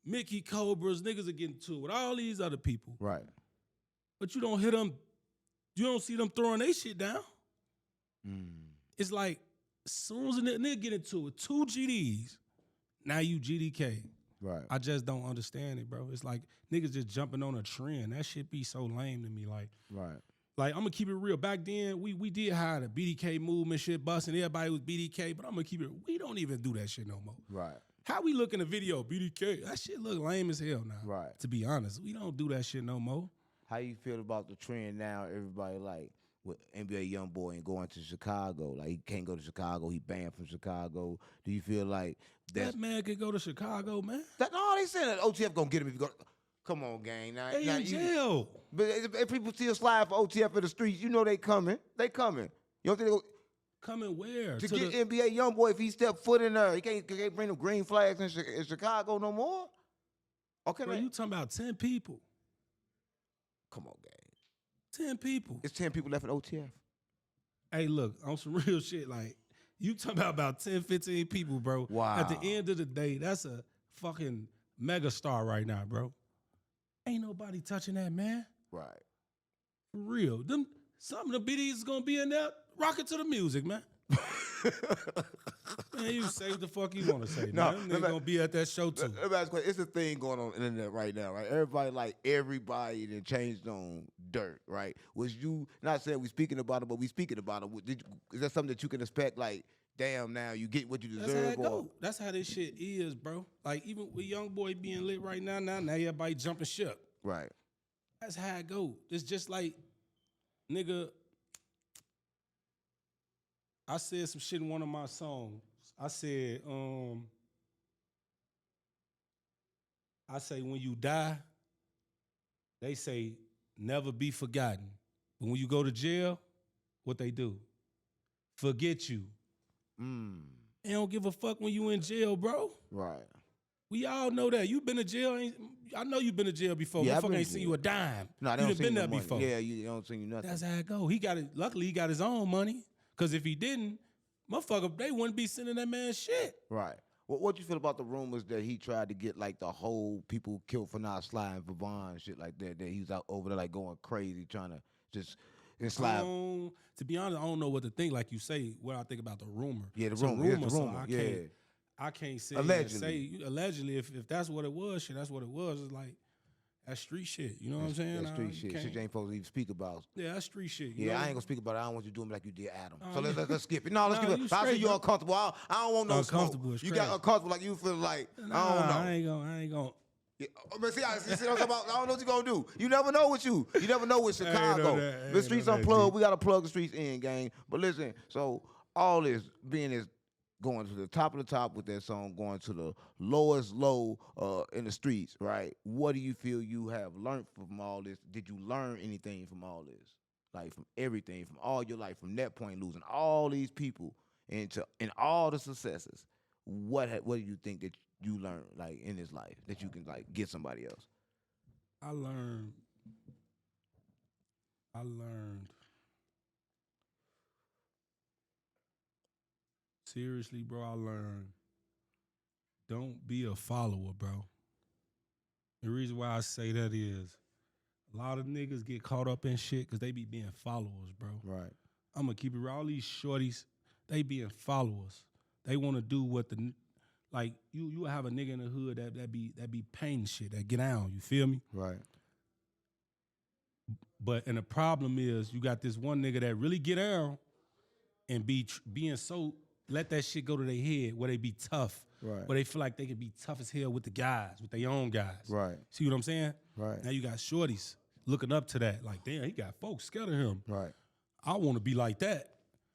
Mickey Cobras. Niggas that get into it with all these other people. Right. But you don't hear them. You don't see them throwing their shit down. It's like, as soon as a nigga get into it, 2 GDs, now you GDK. Right. I just don't understand it, bro. It's like niggas just jumping on a trend. That shit be so lame to me. Like, I'm gonna keep it real. Back then, we did have the BDK movement shit busting. Everybody was BDK, but I'm gonna keep it. We don't even do that shit no more. Right. How we look in the video, BDK? That shit look lame as hell now. Right. To be honest, we don't do that shit no more. How you feel about the trend now? Everybody like with NBA YoungBoy and going to Chicago. Like, he can't go to Chicago. He banned from Chicago. Do you feel like that man could go to Chicago, man? No, they said that OTF gonna get him if you go. Come on, gang. Now, they in jail. But if people still slide for OTF in the streets, you know they coming. They coming. You don't think they go, coming where? To get NBA YoungBoy, if he step foot in there, he can't bring them green flags in Chicago no more? Okay, bro, you talking about 10 people. Come on, gang. 10 people. It's 10 people left at OTF. Hey, look, on some real shit, like, you talking about 10, 15 people, bro. Wow. At the end of the day, that's a fucking mega star right now, bro. Ain't nobody touching that, man. Right. For real. Some of the BDs is gonna be in there rocking to the music, man. Man, you say what the fuck you want to say. No, man. They're gonna be at that show too. It's a thing going on in the internet right now, right? Everybody that changed on Durk, right? Was you not saying we speaking about it, but we speaking about it? Is that something that you can expect? Like, damn, now you get what you deserve. That's how it go. That's how this shit is, bro. Like, even with YoungBoy being lit right now everybody jumping ship. Right. That's how it go. It's just like, nigga, I said some shit in one of my songs. I said, when you die, they say never be forgotten. But when you go to jail, what they do? Forget you. They don't give a fuck when you in jail, bro. Right. We all know that. You been to jail. I know you been to jail before. Yeah, motherfucker ain't seen you a dime. No, you done been there before. Yeah, you don't see you nothing. That's how it go. He got it. Luckily, he got his own money. Because if he didn't, motherfucker, they wouldn't be sending that man shit. Right. What you feel about the rumors that he tried to get like the whole people killed for not sliding for Vaughn and shit like that? That he was out over there like going crazy trying to just slide. To be honest, I don't know what to think. Like you say, what I think about the rumor. Yeah, the it's rumor. A rumor, the rumor. So I can't say allegedly. If that's what it was, shit, that's what it was. It's like, that's street shit. You know what I'm saying? That's street shit. Shit you ain't supposed to even speak about. Yeah, that's street shit. Yeah, I ain't gonna speak about it. I don't want you doing like you did Adam. So let's skip it. No, let's skip it. I see you uncomfortable. I don't want no smoke. You got uncomfortable like you feel like, I don't know. I ain't gonna. Yeah, but see what I'm talking about? I don't know what you gonna do. You never know you never know with Chicago. The streets unplugged. We gotta plug the streets in, gang. But listen, so all this being is going to the top of the top with that song, going to the lowest low in the streets, right? What do you feel you have learned from all this? Did you learn anything from all this? Like, from everything, from all your life, from that point, losing all these people and all the successes, what do you think that you learned, like, in this life that you can, like, get somebody else? I learned. Seriously, bro, I learned, don't be a follower, bro. The reason why I say that is a lot of niggas get caught up in shit because they be being followers, bro. Right. I'm going to keep it real. All these shorties, they being followers. They want to do what like, you have a nigga in the hood that be painting shit, that get down, you feel me? Right. And the problem is you got this one nigga that really get down and being so, let that shit go to their head where they be tough. Right. Where they feel like they can be tough as hell with the guys, with their own guys. Right. See what I'm saying? Right. Now you got shorties looking up to that. Like, damn, he got folks scared of him. Right. I want to be like that.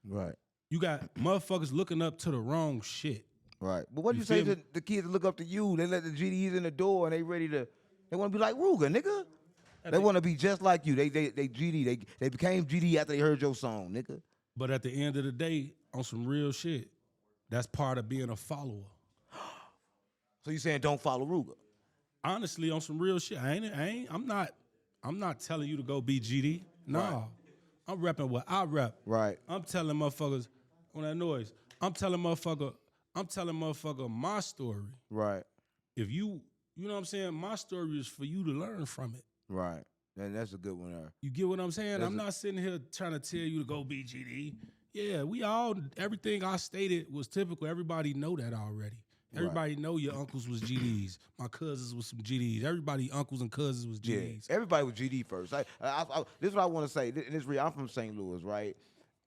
Right. You got motherfuckers looking up to the wrong shit. Right. But what do you say to the kids that look up to you? They let the GDs in the door and they want to be like Rooga, nigga. They want to be just like you. They GD. They became GD after they heard your song, nigga. But at the end of the day, on some real shit, that's part of being a follower. So you saying don't follow Rooga? Honestly, on some real shit, I'm not telling you to go be GD. No. Right. I'm repping what I rep. Right. I'm telling motherfuckers on that noise. I'm telling motherfucker my story. Right. If you know what I'm saying, my story is for you to learn from it. Right. And that's a good one there. You get what I'm saying? I'm not sitting here trying to tell you to go be GD. Yeah, everything I stated was typical. Everybody know that already. Everybody know your uncles was GDs. My cousins was some GDs. Everybody uncles and cousins was GDs. Yeah, everybody was GD first. This is what I want to say. And it's real. I'm from St. Louis, right?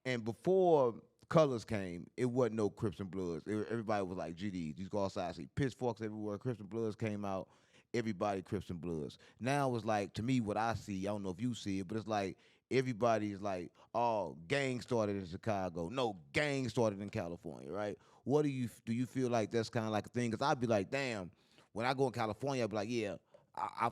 And before Colors came, it wasn't no Crips and Bloods. Everybody was like GDs. You go outside, see pitchforks everywhere. Crips and Bloods came out. Everybody Crips and Bloods. Now it's like, to me, what I see, I don't know if you see it, but it's like everybody's like, oh, gang started in Chicago. No, gang started in California, right? What do you feel like that's kind of like a thing? Because I'd be like, damn, when I go in California, I'd be like, yeah, I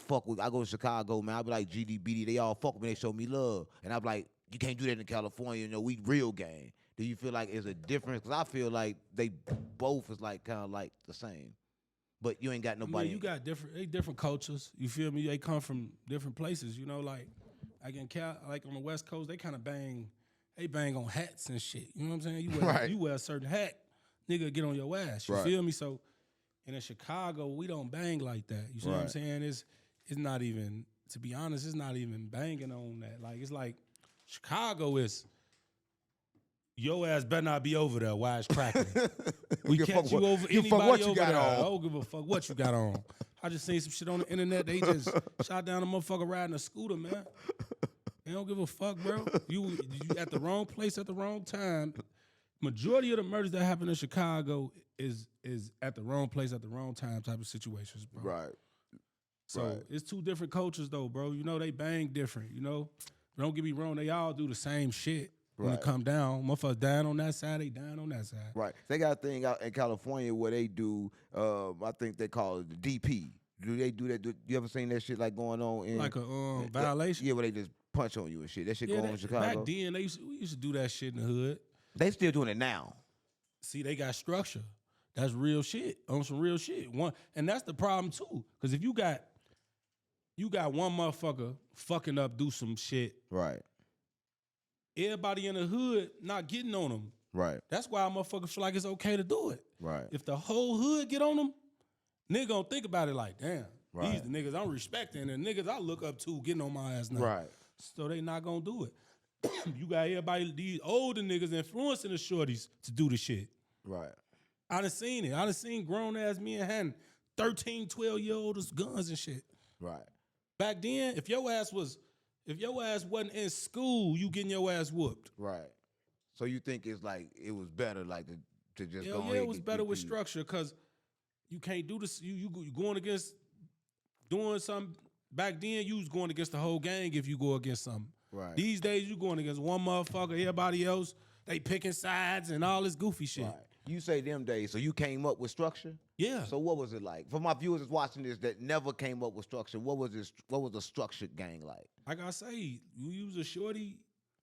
go to Chicago, man. I'd be like, GD, BD, they all fuck with me, they show me love. And I'd be like, you can't do that in California, we real gang. Do you feel like it's a difference? Because I feel like they both is like kind of like the same. But you ain't got nobody. You got different cultures. You feel me? They come from different places. Like like on the West Coast, they kind of bang on hats and shit. You know what I'm saying? You wear a certain hat, nigga, get on your ass. You feel me? So, and in Chicago, we don't bang like that. You see what I'm saying? It's not even, to be honest, it's not even banging on that. Like, it's like Chicago is, your ass better not be over there wisecracking. We catch you over anybody over there. I don't give a fuck what you got on. I just seen some shit on the internet. They just shot down a motherfucker riding a scooter, man. They don't give a fuck, bro. You at the wrong place at the wrong time. Majority of the murders that happen in Chicago is at the wrong place at the wrong time type of situations, bro. Right. So it's two different cultures though, bro. They bang different, Don't get me wrong, they all do the same shit. When it come down, motherfuckers dying on that side, they dying on that side. Right. They got a thing out in California where they do, I think they call it the DP. Do they do that? You ever seen that shit like going on in like a violation? Yeah, where they just punch on you and shit. That shit going on in Chicago. Back then, we used to do that shit in the hood. They still doing it now. See, they got structure. That's real shit on some real shit. And that's the problem too, because if you got one motherfucker fucking up, do some shit. Right. Everybody in the hood not getting on them. Right. That's why motherfuckers feel like it's okay to do it. Right. If the whole hood get on them, nigga gonna think about it like, damn, these the niggas I'm respecting and niggas I look up to getting on my ass now. Right. So they not gonna do it. You got everybody, these older niggas influencing the shorties to do the shit. Right. I done seen it. I done seen grown ass men having 13, 12-year-olds guns and shit. Right. Back then, if your ass wasn't in school, you getting your ass whooped. Right. So you think it's like it was better like to just go ahead. Yeah, it was better with structure because you can't do this. You going against doing something. Back then, you was going against the whole gang if you go against something. Right. These days, you going against one motherfucker. Everybody else, they picking sides and all this goofy shit. Right. You say them days, so you came up with structure? Yeah. So what was it like? For my viewers that's watching this that never came up with structure, what was a structured gang like? Like I say, you was a shorty,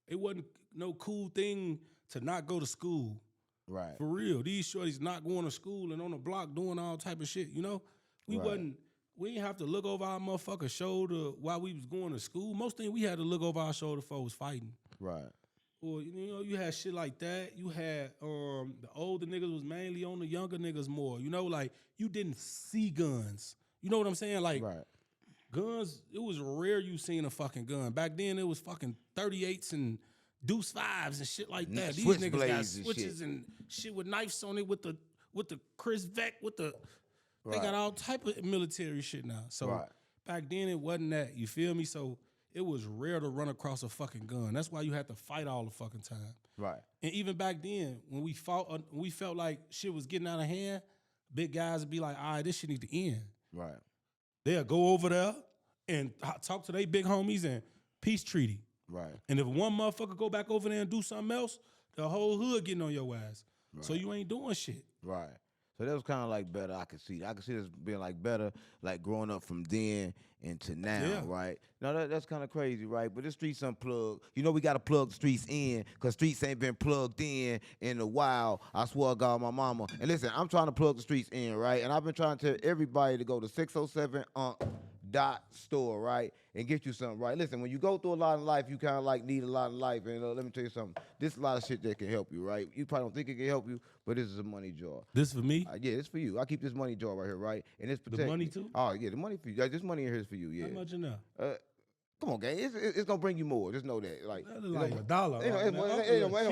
it wasn't no cool thing to not go to school. Right. For real. These shorties not going to school and on the block doing all type of shit, We didn't have to look over our motherfucking shoulder while we was going to school. Most things we had to look over our shoulder for was fighting. Right. Or, you had shit like that. You had, the older niggas was mainly on the younger niggas more. Like, you didn't see guns. You know what I'm saying? Like, guns, it was rare you seen a fucking gun. Back then, it was fucking 38s and deuce 5s and shit like that. These niggas got switches and shit with knives on it with the Chris Vec, they got all type of military shit now. So, back then, it wasn't that. You feel me? So, it was rare to run across a fucking gun. That's why you had to fight all the fucking time. Right. And even back then, when we fought, we felt like shit was getting out of hand, big guys would be like, all right, this shit need to end. Right. They'll go over there and talk to their big homies and peace treaty. Right. And if one motherfucker go back over there and do something else, the whole hood getting on your ass. Right. So you ain't doing shit. Right. So that was kind of like better. I could see this being like better, like growing up from then into now, right? Now that's kind of crazy, right? But the streets unplugged. You know we got to plug the streets in because streets ain't been plugged in a while. I swear to God, my mama. And listen, I'm trying to plug the streets in, right? And I've been trying to tell everybody to go to 607 store, right, and get you something, right? Listen, when you go through a lot in life, you kind of like need a lot in life, and let me tell you something. This is a lot of shit that can help you, right? You probably don't think it can help you, but this is a money jar. This for me? Yeah, it's for you. I keep this money jar right here, right? And it's the money too? Oh yeah, the money for you. This money in here is for you. Yeah. How much in there? Come on, gang. It's gonna bring you more. Just know that. Like $1. Ain't no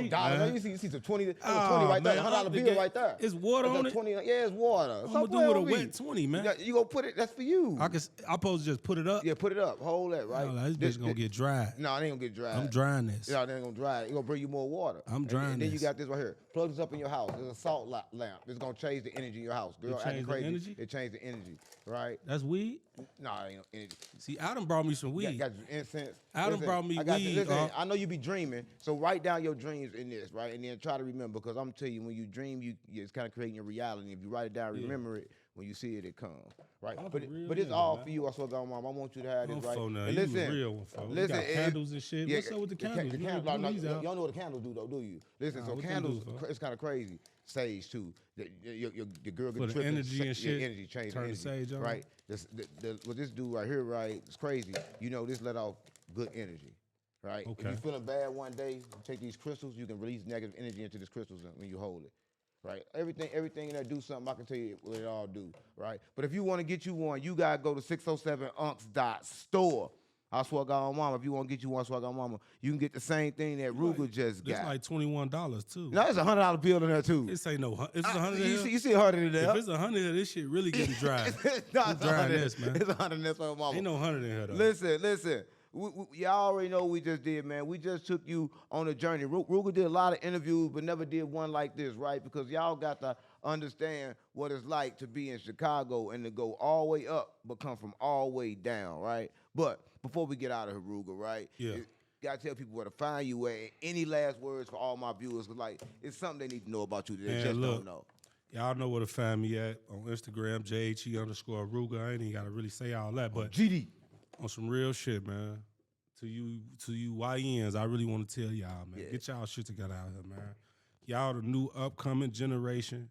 dollar. No, you see some 20, 20 right there, $100 bill right there. It's water on it. 20, yeah, it's water. I'm gonna do with a wet 20, man. You gonna put it? That's for you. I'm supposed to just put it up. Yeah, put it up. Hold that, right? No, this bitch gonna get dry. No, it ain't gonna get dry. I'm drying this. No, it ain't gonna dry. It's gonna bring you more water. I'm drying and this. then you got this right here. Plug this up in your house. There's a salt lamp. It's gonna change the energy in your house. Girl, acting crazy. Energy? It changed the energy, right? That's weed? No, it ain't no energy. See, Adam brought me some weed. Got incense. Adam brought me weed. Listen, I know you be dreaming, so write down your dreams in this, right? And then try to remember, because I'm telling you, when you dream, it's kind of creating your reality. If you write it down, remember it. When you see it, it comes, right? But it's all for you. I swear to God, Mom, I want you to have this, right? And listen, real one, folks. Listen, you got candles and shit. What's up with the candles? You don't know what the candles do, though, do you? Listen, so candles, it's kind of crazy. Sage too. Your girl gets tripping. Energy and shit. Energy change. Turn the sage on. Right. What this dude right here, right? It's crazy. You know, this let off good energy. Right. Okay. If you're feeling bad one day, you take these crystals. You can release negative energy into these crystals when you hold it. Right. Everything in there do something. I can tell you what it all do. Right. But if you want to get you one, you gotta go to 607unks.store. I swear to God, Mama, if you want to get you one, I swear to God, Mama, you can get the same thing that Rooga just got. It's like $21 too. No, it's a $100 bill in there too. This ain't no. It's $100. You see $100 in there. If it's $100, this shit really getting dry. No, it's drying this, man. It's $100 in there for Mama. Ain't no $100 in here though. Listen. Y'all already know what we just did, man. We just took you on a journey. Rooga did a lot of interviews, but never did one like this, right? Because y'all got to understand what it's like to be in Chicago and to go all the way up, but come from all the way down, right? But before we get out of here, Rooga, right? Yeah. Gotta tell people where to find you at. Any last words for all my viewers? Cause like it's something they need to know about you that they just don't know. Y'all know where to find me at on Instagram, JHE_Rooga. I ain't even gotta really say all that, but GD. On some real shit, man. To you YNs, I really want to tell y'all, man. Yeah. Get y'all shit together out here, man. Y'all the new upcoming generation.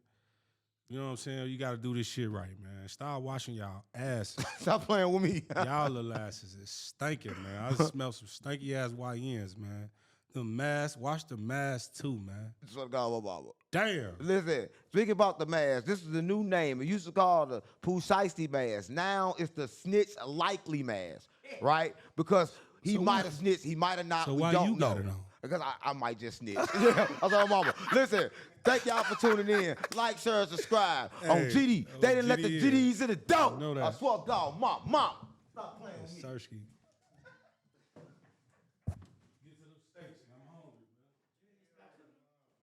You know what I'm saying? You got to do this shit right, man. Start washing y'all asses. Stop playing with me. Y'all little asses is stinking, man. I just smell some stinky ass YNs, man. The mask, wash the mask too, man. That's what God, Baba. Damn. Listen, speaking about the mask, this is the new name. It used to call the Pooh Shiesty mask. Now it's the Snitch Likely mask, right? Because he might have snitched, he might have not. So we why don't you know. got it on? Because I might just snitch. Yeah, I saw Mama. Listen, thank y'all for tuning in. Like, share, and subscribe. On GD. They didn't let the GDs in the dope. I know that. I swear to God, Mom. Stop playing with me. Sersky.